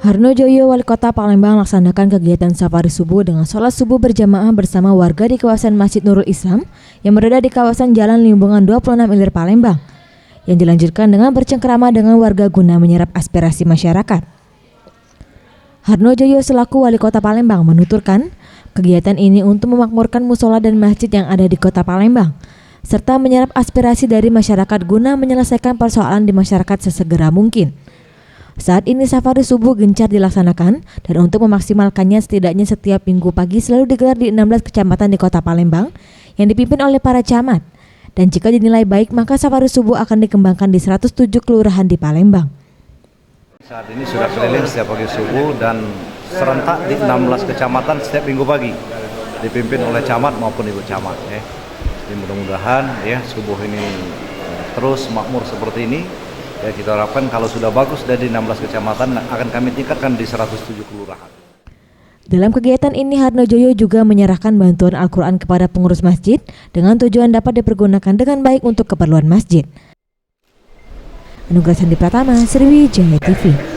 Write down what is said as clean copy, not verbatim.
Harnojoyo, Wali Kota Palembang, melaksanakan kegiatan safari subuh dengan sholat subuh berjamaah bersama warga di kawasan Masjid Nurul Islam yang berada di kawasan Jalan Limbungan 26 Ilir Palembang, yang dilanjutkan dengan bercengkrama dengan warga guna menyerap aspirasi masyarakat. Harnojoyo selaku Wali Kota Palembang menuturkan, kegiatan ini untuk memakmurkan musola dan masjid yang ada di Kota Palembang, serta menyerap aspirasi dari masyarakat guna menyelesaikan persoalan di masyarakat sesegera mungkin. Saat ini safari subuh gencar dilaksanakan dan untuk memaksimalkannya setidaknya setiap minggu pagi selalu digelar di 16 kecamatan di Kota Palembang yang dipimpin oleh para camat. Dan jika dinilai baik maka safari subuh akan dikembangkan di 107 kelurahan di Palembang. Saat ini sudah keliling setiap pagi subuh dan serentak di 16 kecamatan setiap minggu pagi dipimpin oleh camat maupun ibu camat. Jadi mudah-mudahan subuh ini terus makmur seperti ini. Kita harapkan kalau sudah bagus dari 16 kecamatan akan kami tingkatkan di 107 kelurahan. Dalam kegiatan ini Harnojoyo juga menyerahkan bantuan Al-Quran kepada pengurus masjid dengan tujuan dapat dipergunakan dengan baik untuk keperluan masjid. Anugerah Sandi Pratama, Sriwijaya TV.